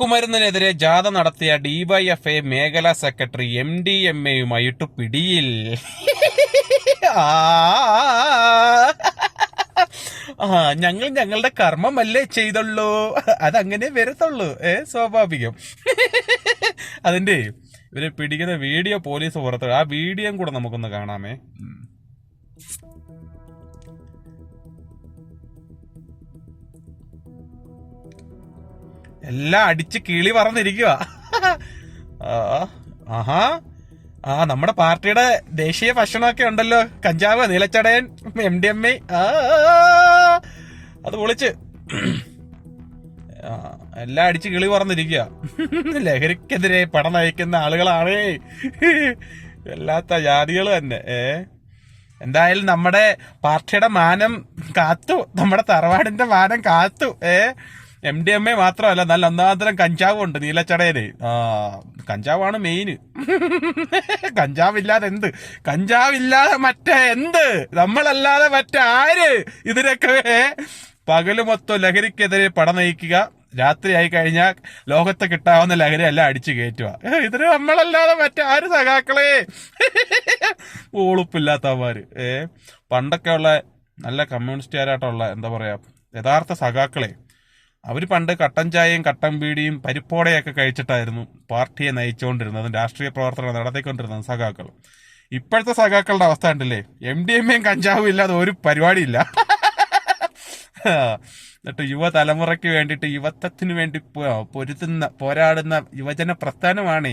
മയക്കുമരുന്നിനെതിരെ ജാഥ നടത്തിയ ഡിവൈഎഫ്ഐ മേഖലാ സെക്രട്ടറി MDMA-യുമായിട്ട് പിടിയിൽ. ഞങ്ങൾ ഞങ്ങളുടെ കർമ്മമല്ലേ ചെയ്തുള്ളൂ, അതങ്ങനെ വരത്തുള്ളൂ. സ്വാഭാവികം. അതിന്റെ ഇവരെ പിടിക്കുന്ന വീഡിയോ പോലീസ് പുറത്തു. ആ വീഡിയോയും കൂടെ നമുക്കൊന്ന് കാണാമേ. എല്ലാം അടിച്ച് കിളി പറന്നിരിക്കുക. നമ്മുടെ പാർട്ടിയുടെ ദേശീയ ഭക്ഷണമൊക്കെ ഉണ്ടല്ലോ, കഞ്ചാവ്, നീലച്ചടയൻ, MDMA. അത് പൊളിച്ച് എല്ലാം അടിച്ച് കിളി പറന്നിരിക്കുക. ലഹരിക്കെതിരെ പടം നയിക്കുന്ന ആളുകളാണേ, എല്ലാത്ത ജാതികൾ തന്നെ. എന്തായാലും നമ്മുടെ പാർട്ടിയുടെ മാനം കാത്തു, നമ്മുടെ തറവാടിന്റെ മാനം കാത്തു. MDMA മാത്രമല്ല, നല്ല ഒന്നാന്തരം കഞ്ചാവും ഉണ്ട് നീലച്ചടയന്. കഞ്ചാവാണ് മെയിന്. കഞ്ചാവില്ലാതെ എന്ത്, കഞ്ചാവില്ലാതെ മറ്റേ എന്ത്, നമ്മളല്ലാതെ മറ്റാര്? ഇതിനൊക്കെ പകല് മൊത്തം ലഹരിക്കെതിരെ പടം നയിക്കുക, രാത്രിയായി കഴിഞ്ഞാൽ ലോകത്ത് കിട്ടാവുന്ന ലഹരി എല്ലാം അടിച്ചു കയറ്റുക. ഇതിന് നമ്മളല്ലാതെ മറ്റാര് സഖാക്കളെ? ഓളുപ്പില്ലാത്തവന്മാര്. പണ്ടൊക്കെ ഉള്ള നല്ല കമ്മ്യൂണിസ്റ്റുകാരായിട്ടുള്ള എന്താ പറയാ യഥാർത്ഥ സഖാക്കളെ, അവർ പണ്ട് കട്ടൻ ചായയും കട്ടൻ ബീഡിയും പരിപ്പോടയൊക്കെ കഴിച്ചിട്ടായിരുന്നു പാർട്ടിയെ നയിച്ചുകൊണ്ടിരുന്നത്, രാഷ്ട്രീയ പ്രവർത്തനം നടത്തിക്കൊണ്ടിരുന്നത് സഖാക്കൾ. ഇപ്പോഴത്തെ സഖാക്കളുടെ അവസ്ഥ ഉണ്ടല്ലേ, MDMA-യും കഞ്ചാവും ഇല്ലാതെ ഒരു പരിപാടിയില്ല. എന്നിട്ട് യുവതലമുറയ്ക്ക് വേണ്ടിയിട്ട്, യുവത്വത്തിന് വേണ്ടി പോരാടുന്ന യുവജന പ്രസ്ഥാനമാണ്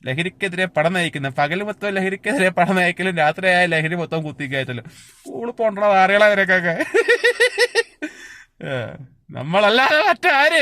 ലഹരിക്കെതിരെ പടം നയിക്കുന്നത്. പകല് മൊത്തം ലഹരിക്കെതിരെ പടം നയിക്കലും, രാത്രിയായ ലഹരി മൊത്തം കുത്തിക്കയറ്റലും. സ്കൂളിൽ പോകണ്ടോ അറിയളവരൊക്കെ. നമ്മളല്ലാതെ മറ്റാര്?